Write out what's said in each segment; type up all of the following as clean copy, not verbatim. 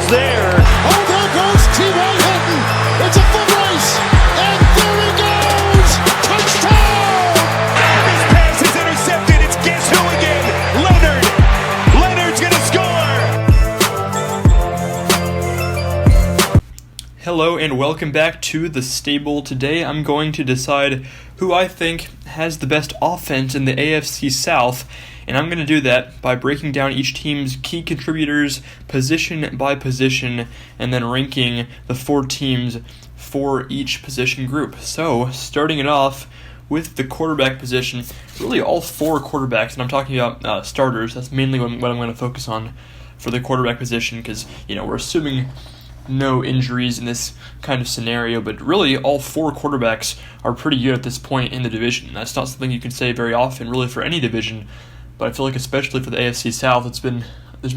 yards there. Oh, there goes T.Y. Hilton. It's a foot race. And there he goes. Touchdown. This pass is intercepted. It's guess who again? Leonard. Leonard's going to score. Hello and welcome back to The Stable. Today I'm going to decide who I think has the best offense in the AFC South, and I'm going to do that by breaking down each team's key contributors position by position and then ranking the four teams for each position group. So, starting it off with the quarterback position, really all four quarterbacks, and I'm talking about starters. That's mainly what I'm going to focus on for the quarterback position because, we're assuming no injuries in this kind of scenario, but really all four quarterbacks are pretty good at this point in the division. That's not something you can say very often, really, for any division, but I feel like especially for the AFC South, there's been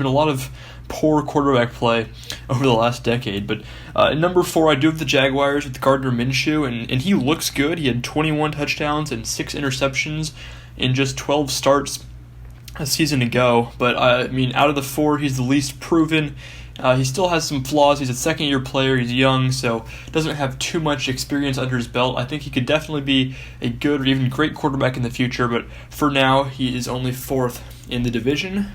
a lot of poor quarterback play over the last decade. But at number 4, I do have the Jaguars with Gardner Minshew, and he looks good. He had 21 touchdowns and 6 interceptions in just 12 starts a season ago. But out of the 4, he's the least proven. He still has some flaws. He's a second-year player. He's young, so doesn't have too much experience under his belt. I think he could definitely be a good or even great quarterback in the future, but for now, he is only 4th in the division.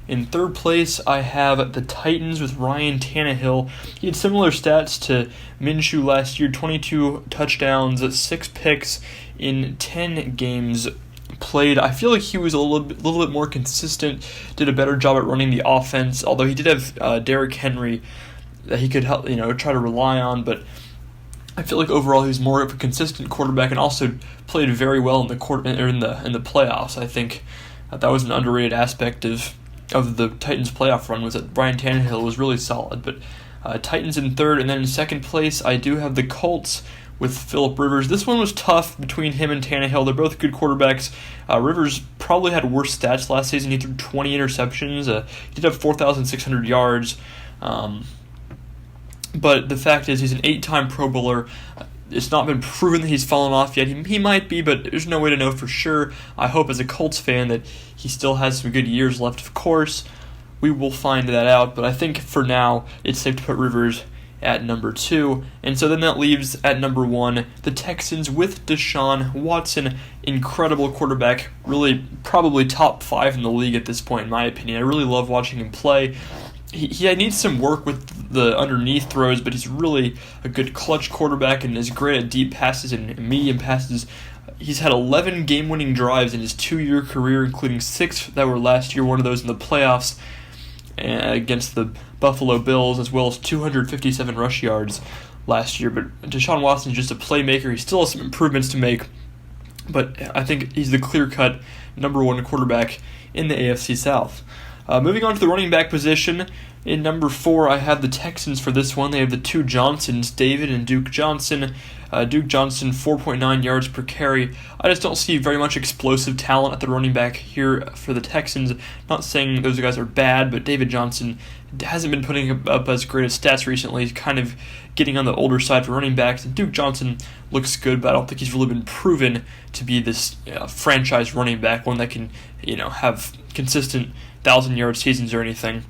In 3rd place, I have the Titans with Ryan Tannehill. He had similar stats to Minshew last year, 22 touchdowns, 6 picks in 10 games played. I feel like he was a little bit more consistent, did a better job at running the offense, although he did have Derrick Henry that he could help, try to rely on, but I feel like overall he was more of a consistent quarterback and also played very well in the playoffs. I think that was an underrated aspect of the Titans' playoff run, was that Ryan Tannehill was really solid. But Titans in 3rd, and then in 2nd place I do have the Colts with Phillip Rivers. This one was tough between him and Tannehill. They're both good quarterbacks. Rivers probably had worse stats last season. He threw 20 interceptions. He did have 4,600 yards. But the fact is, he's an 8-time Pro Bowler. It's not been proven that he's fallen off yet. He might be, but there's no way to know for sure. I hope as a Colts fan that he still has some good years left, of course. We will find that out, but I think for now it's safe to put Rivers at number 2, and so then that leaves at number 1 the Texans with Deshaun Watson, incredible quarterback, really probably top 5 in the league at this point in my opinion. I really love watching him play. He needs some work with the underneath throws, but he's really a good clutch quarterback and is great at deep passes and medium passes. He's had 11 game-winning drives in his 2-year career, including 6 that were last year, one of those in the playoffs against the Buffalo Bills, as well as 257 rush yards last year. But Deshaun Watson is just a playmaker. He still has some improvements to make, but I think he's the clear-cut number 1 quarterback in the AFC South. Moving on to the running back position, in number 4, I have the Texans for this one. They have the 2 Johnsons, David and Duke Johnson. Duke Johnson, 4.9 yards per carry. I just don't see very much explosive talent at the running back here for the Texans. Not saying those guys are bad, but David Johnson hasn't been putting up as great as stats recently. He's kind of getting on the older side for running backs. And Duke Johnson looks good, but I don't think he's really been proven to be this franchise running back, one that can have consistent 1,000-yard seasons or anything.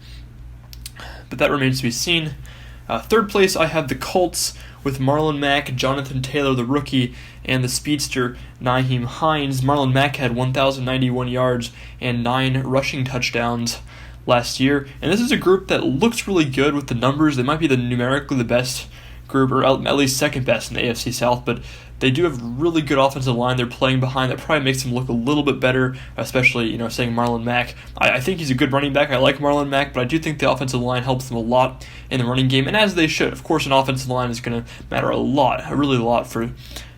But that remains to be seen. 3rd place, I have the Colts with Marlon Mack, Jonathan Taylor, the rookie, and the speedster, Nyheim Hines. Marlon Mack had 1,091 yards and 9 rushing touchdowns last year. And this is a group that looks really good with the numbers. They might be numerically the best group, or at least second best in the AFC South, but they do have really good offensive line they're playing behind. That probably makes them look a little bit better, especially, saying Marlon Mack. I think he's a good running back. I like Marlon Mack, but I do think the offensive line helps them a lot in the running game, and as they should. Of course, an offensive line is going to matter a really a lot for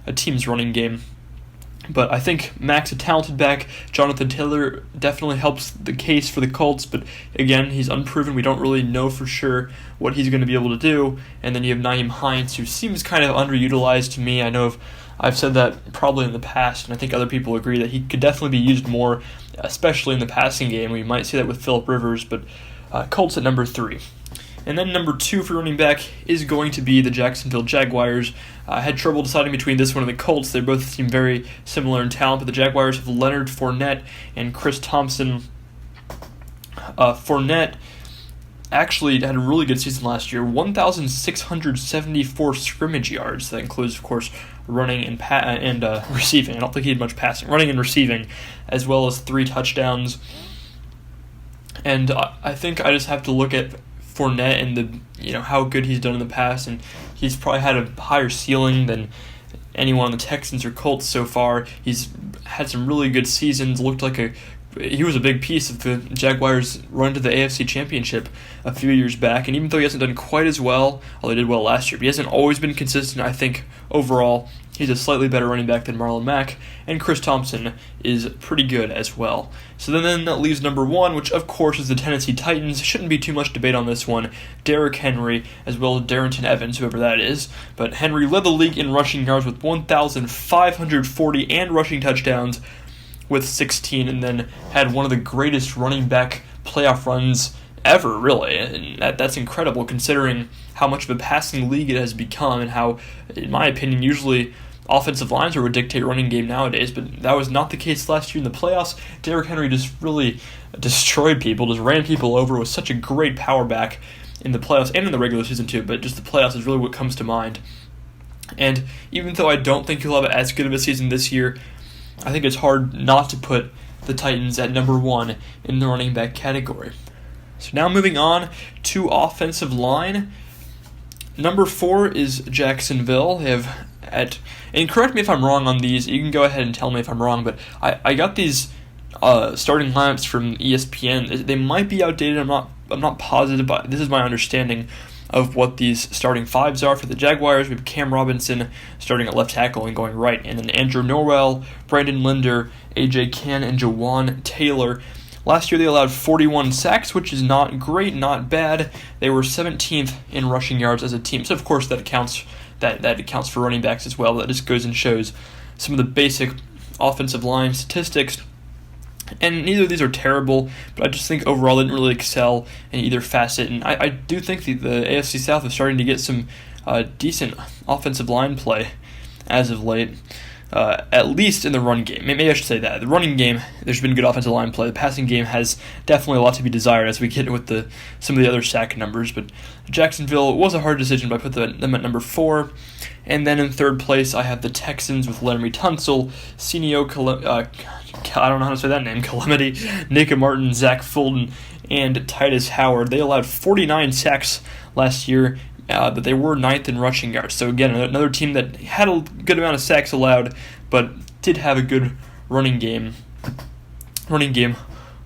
a team's running game. But I think Mack's a talented back. Jonathan Taylor definitely helps the case for the Colts, but again, he's unproven. We don't really know for sure what he's going to be able to do. And then you have Nyheim Hines, who seems kind of underutilized to me. I know I've said that probably in the past, and I think other people agree that he could definitely be used more, especially in the passing game. We might see that with Phillip Rivers, but Colts at number 3. And then number 2 for running back is going to be the Jacksonville Jaguars. I had trouble deciding between this one and the Colts. They both seem very similar in talent, but the Jaguars have Leonard Fournette and Chris Thompson. Fournette actually had a really good season last year. 1,674 scrimmage yards. That includes, of course, running and receiving. I don't think he had much passing. Running and receiving, as well as 3 touchdowns. And I think I just have to look at Fournette and how good he's done in the past, and he's probably had a higher ceiling than anyone on the Texans or Colts so far. He's had some really good seasons. Looked like he was a big piece of the Jaguars' run to the AFC Championship a few years back, and even though he hasn't done quite as well, although he did well last year, but he hasn't always been consistent. I think overall he's a slightly better running back than Marlon Mack, and Chris Thompson is pretty good as well. So then that leaves number 1, which of course is the Tennessee Titans. Shouldn't be too much debate on this one. Derrick Henry, as well as Darrington Evans, whoever that is. But Henry led the league in rushing yards with 1,540 and rushing touchdowns with 16, and then had one of the greatest running back playoff runs ever, really. And that's incredible considering how much of a passing league it has become, and how, in my opinion, usually offensive lines are what dictate running game nowadays, but that was not the case last year in the playoffs. Derrick Henry just really destroyed people, just ran people over, was such a great power back in the playoffs and in the regular season too, but just the playoffs is really what comes to mind. And even though I don't think he'll have as good of a season this year, I think it's hard not to put the Titans at number 1 in the running back category. So now moving on to offensive line. Number 4 is Jacksonville. They have and correct me if I'm wrong on these. You can go ahead and tell me if I'm wrong, but I got these starting lineups from ESPN. They might be outdated. I'm not positive, but this is my understanding of what these starting 5s are for the Jaguars. We have Cam Robinson starting at left tackle and going right, and then Andrew Norwell, Brandon Linder, AJ Cann, and Jawan Taylor. Last year they allowed 41 sacks, which is not great, not bad. They were 17th in rushing yards as a team, so of course that accounts for running backs as well. That just goes and shows some of the basic offensive line statistics. And neither of these are terrible, but I just think overall they didn't really excel in either facet. And I do think the AFC South is starting to get some decent offensive line play as of late, at least in the run game. Maybe I should say that. The running game, there's been good offensive line play. The passing game has definitely a lot to be desired as we get with some of the other sack numbers. But Jacksonville was a hard decision, but I put them at number 4. And then in third place, I have the Texans with Laremy Tunsil, I don't know how to say that name, Calamity, Nika Martin, Zach Fulton, and Titus Howard. They allowed 49 sacks last year, but they were 9th in rushing yards. So again, another team that had a good amount of sacks allowed, but did have a good running game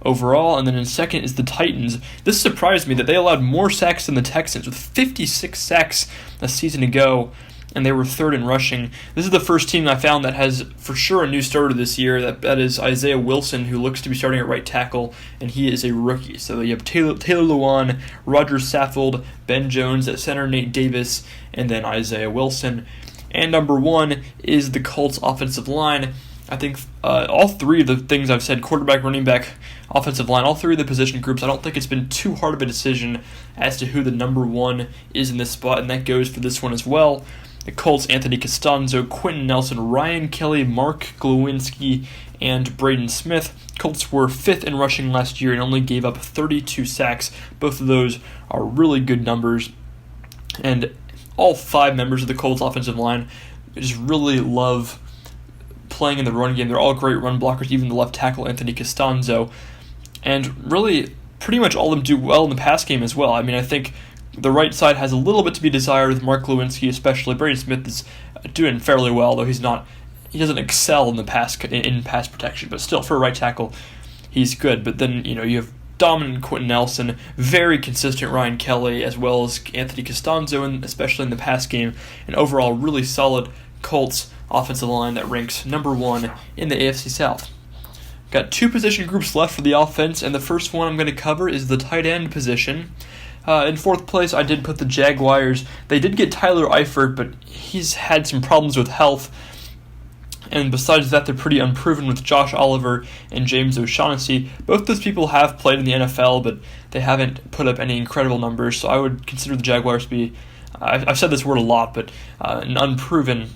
overall. And then in second is the Titans. This surprised me that they allowed more sacks than the Texans, with 56 sacks a season ago, and they were 3rd in rushing. This is the first team I found that has for sure a new starter this year. That is Isaiah Wilson, who looks to be starting at right tackle, and he is a rookie. So you have Taylor Lewan, Roger Saffold, Ben Jones at center, Nate Davis, and then Isaiah Wilson. And number 1 is the Colts offensive line. I think all 3 of the things I've said, quarterback, running back, offensive line, all 3 of the position groups, I don't think it's been too hard of a decision as to who the number 1 is in this spot, and that goes for this one as well. The Colts, Anthony Costanzo, Quentin Nelson, Ryan Kelly, Mark Glowinski, and Braden Smith. Colts were 5th in rushing last year and only gave up 32 sacks. Both of those are really good numbers. And all 5 members of the Colts offensive line just really love playing in the run game. They're all great run blockers, even the left tackle, Anthony Costanzo. And really, pretty much all of them do well in the pass game as well. I mean, I think the right side has a little bit to be desired with Mark Lewinsky, especially. Braden Smith is doing fairly well, though he doesn't excel in pass protection, but still, for a right tackle, he's good. But then, you have dominant Quentin Nelson, very consistent Ryan Kelly, as well as Anthony Costanzo, and especially in the pass game, and overall really solid Colts offensive line that ranks number 1 in the AFC South. Got 2 position groups left for the offense, and the first one I'm going to cover is the tight end position. In 4th place, I did put the Jaguars. They did get Tyler Eifert, but he's had some problems with health. And besides that, they're pretty unproven with Josh Oliver and James O'Shaughnessy. Both those people have played in the NFL, but they haven't put up any incredible numbers. So I would consider the Jaguars to be, I've said this word a lot, but an unproven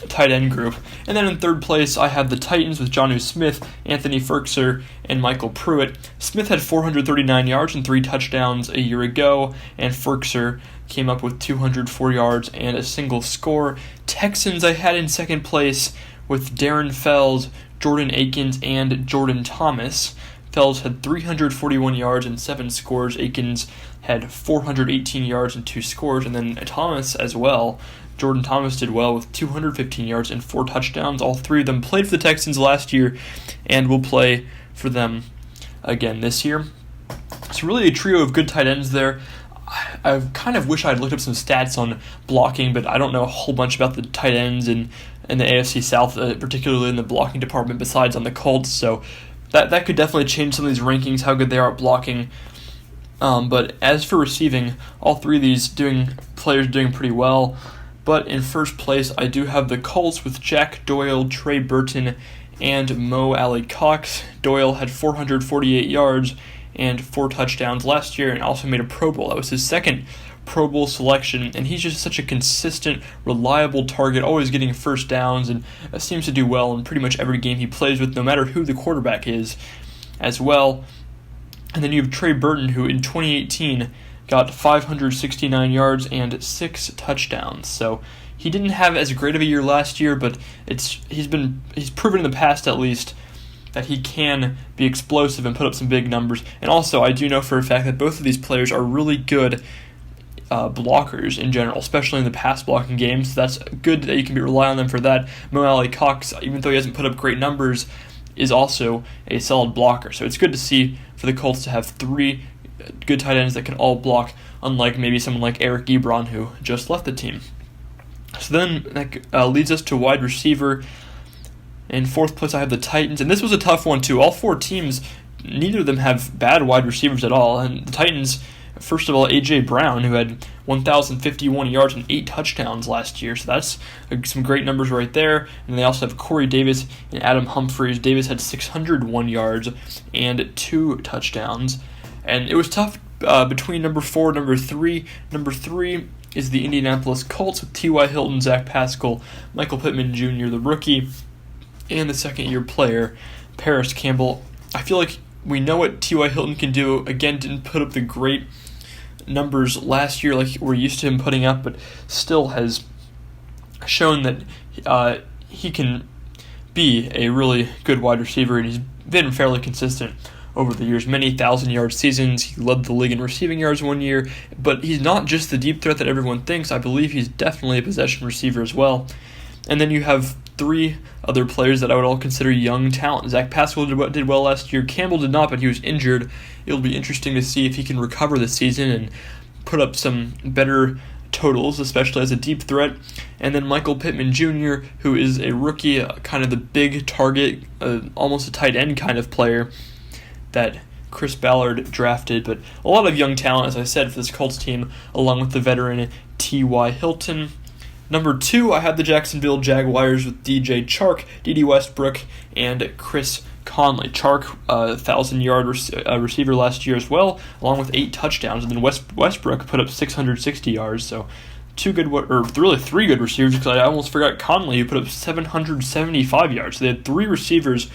tight end group. And then in third place, I have the Titans with Jonnu Smith, Anthony Firkser, and Michael Pruitt. Smith had 439 yards and 3 touchdowns a year ago, and Firkser came up with 204 yards and a single score. Texans I had in second place with Darren Fells, Jordan Akins, and Jordan Thomas. Fells had 341 yards and 7 scores. Akins had 418 yards and 2 scores. And then Thomas as well. Jordan Thomas did well with 215 yards and 4 touchdowns. All three of them played for the Texans last year and will play for them again this year. So really a trio of good tight ends there. I kind of wish I'd looked up some stats on blocking, but I don't know a whole bunch about the tight ends in the AFC South, particularly in the blocking department, besides on the Colts. So that could definitely change some of these rankings, how good they are at blocking. But as for receiving, all three of these players doing pretty well. But in first place, I do have the Colts with Jack Doyle, Trey Burton, and Mo Alley-Cox. Doyle had 448 yards and 4 touchdowns last year and also made a Pro Bowl. That was his second Pro Bowl selection, and he's just such a consistent, reliable target, always getting first downs, and seems to do well in pretty much every game he plays with, no matter who the quarterback is as well. And then you have Trey Burton, who in 2018 got 569 yards and 6 touchdowns. So he didn't have as great of a year last year, but he's proven in the past at least that he can be explosive and put up some big numbers. And also, I do know for a fact that both of these players are really good blockers in general, especially in the pass blocking games. So that's good that you can rely on them for that. Mo Alley-Cox, even though he hasn't put up great numbers, is also a solid blocker. So it's good to see for the Colts to have 3 good tight ends that can all block, unlike maybe someone like Eric Ebron, who just left the team. So then that leads us to wide receiver. In fourth place, I have the Titans, and this was a tough one too. All 4 teams, neither of them have bad wide receivers at all. And the Titans, first of all, A.J. Brown, who had 1,051 yards and 8 touchdowns last year. So that's some great numbers right there. And they also have Corey Davis and Adam Humphries. Davis had 601 yards and 2 touchdowns. And it was tough between number 4 and number 3. Number 3 is the Indianapolis Colts with T.Y. Hilton, Zach Pascal, Michael Pittman Jr., the rookie, and the second-year player, Paris Campbell. I feel like we know what T.Y. Hilton can do. Again, didn't put up the great numbers last year like we're used to him putting up, but still has shown that he can be a really good wide receiver, and he's been fairly consistent over the years. Many 1,000-yard seasons. He led the league in receiving yards one year, but he's not just the deep threat that everyone thinks. I believe he's definitely a possession receiver as well. And then you have 3 other players that I would all consider young talent. Zach Pascal did well last year. Campbell did not, but he was injured. It'll be interesting to see if he can recover this season and put up some better totals, especially as a deep threat. And then Michael Pittman Jr., who is a rookie, kind of the big target, almost a tight end kind of player that Chris Ballard drafted. But a lot of young talent, as I said, for this Colts team, along with the veteran T.Y. Hilton. Number 2, I have the Jacksonville Jaguars with DJ Chark, D.D. Westbrook, and Chris Conley. Chark, 1,000-yard receiver last year as well, along with 8 touchdowns. And then Westbrook put up 660 yards. So 3 good receivers, because I almost forgot Conley, who put up 775 yards. So they had 3 receivers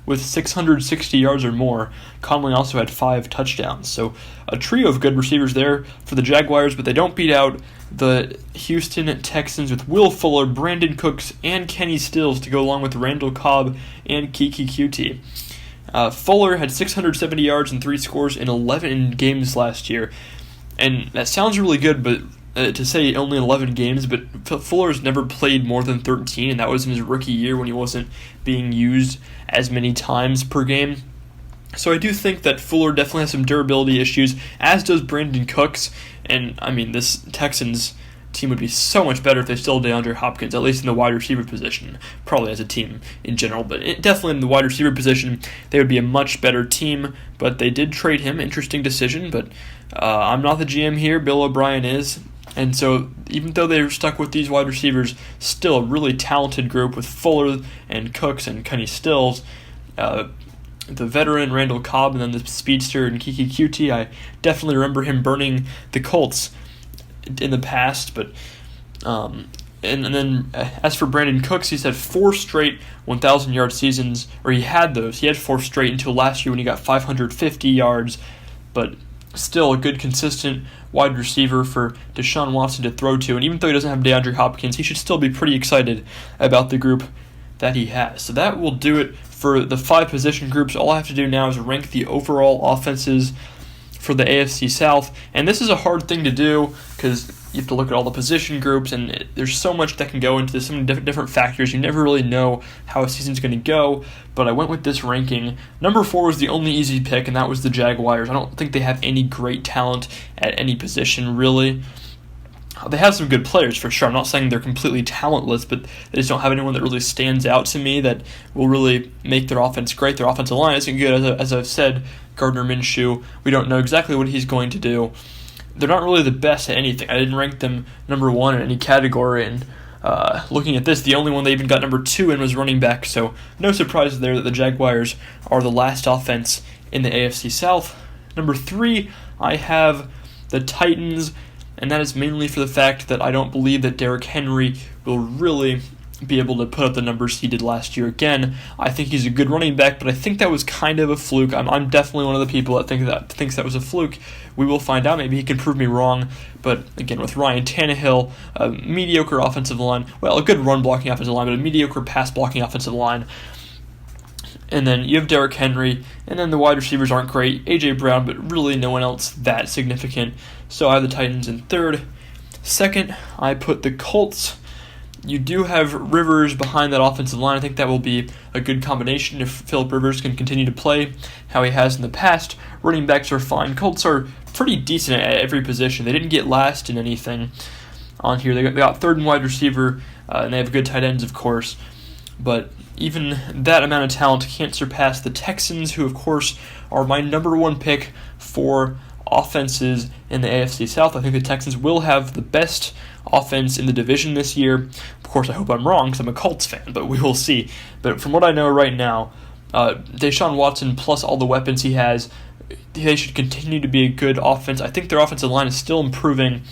with 660 yards or more. Conley also had 5 touchdowns. So a trio of good receivers there for the Jaguars, but they don't beat out the Houston Texans with Will Fuller, Brandon Cooks, and Kenny Stills to go along with Randall Cobb and Kiki Qt. Fuller had 670 yards and 3 scores in 11 games last year. And that sounds really good, but to say only 11 games, but Fuller's never played more than 13, and that was in his rookie year when he wasn't being used as many times per game. So I do think that Fuller definitely has some durability issues, as does Brandon Cooks. And, I mean, this Texans team would be so much better if they still had DeAndre Hopkins, at least in the wide receiver position, probably as a team in general. But definitely in the wide receiver position, they would be a much better team. But they did trade him. Interesting decision. But I'm not the GM here. Bill O'Brien is. And so even though they're stuck with these wide receivers, still a really talented group with Fuller and Cooks and Kenny Stills, the veteran Randall Cobb, and then the speedster and Kiki Qt. I definitely remember him burning the Colts in the past, but And then as for Brandon Cooks, he's had 4 straight 1,000-yard seasons, or he had those. He had 4 straight until last year when he got 550 yards, but still a good, consistent wide receiver for Deshaun Watson to throw to. And even though he doesn't have DeAndre Hopkins, he should still be pretty excited about the group that he has. So that will do it for the 5 position groups. All I have to do now is rank the overall offenses for the AFC South. And this is a hard thing to do because you have to look at all the position groups, and there's so much that can go into this, so many different factors. You never really know how a season's going to go, but I went with this ranking. Number 4 was the only easy pick, and that was the Jaguars. I don't think they have any great talent at any position, really. They have some good players, for sure. I'm not saying they're completely talentless, but they just don't have anyone that really stands out to me that will really make their offense great. Their offensive line isn't good. As I've said, Gardner Minshew, we don't know exactly what he's going to do. They're not really the best at anything. I didn't rank them number 1 in any category, and looking at this, the only one they even got number 2 in was running back, so no surprise there that the Jaguars are the last offense in the AFC South. Number 3, I have the Titans, and that is mainly for the fact that I don't believe that Derrick Henry will really be able to put up the numbers he did last year again. I think he's a good running back, but I think that was kind of a fluke. I'm definitely one of the people that thinks that was a fluke. We will find out. Maybe he can prove me wrong. But again, with Ryan Tannehill, a mediocre offensive line, well, a good run-blocking offensive line, but a mediocre pass-blocking offensive line. And then you have Derrick Henry, and then the wide receivers aren't great. A.J. Brown, but really no one else that significant. So I have the Titans in 3rd. 2nd, I put the Colts. You do have Rivers behind that offensive line. I think that will be a good combination if Phillip Rivers can continue to play how he has in the past. Running backs are fine. Colts are pretty decent at every position. They didn't get last in anything on here. They got 3rd in wide receiver, and they have good tight ends, of course. But even that amount of talent can't surpass the Texans, who, of course, are my number 1 pick for offenses in the AFC South. I think the Texans will have the best offense in the division this year. Of course, I hope I'm wrong because I'm a Colts fan, but we will see. But from what I know right now, Deshaun Watson plus all the weapons he has, they should continue to be a good offense. I think their offensive line is still improving,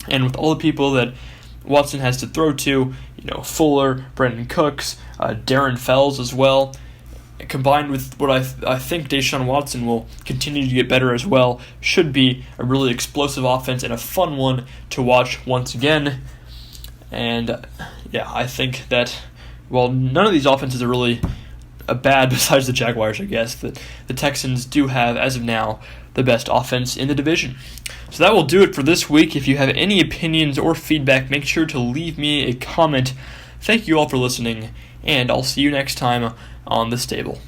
and with all the people that Watson has to throw to, Fuller, Brandon Cooks, Darren Fells as well, combined with what I think Deshaun Watson will continue to get better as well, should be a really explosive offense and a fun one to watch once again. And I think that while none of these offenses are really bad besides the Jaguars, I guess, that the Texans do have, as of now, the best offense in the division. So that will do it for this week. If you have any opinions or feedback, make sure to leave me a comment. Thank you all for listening, and I'll see you next time on The Stable.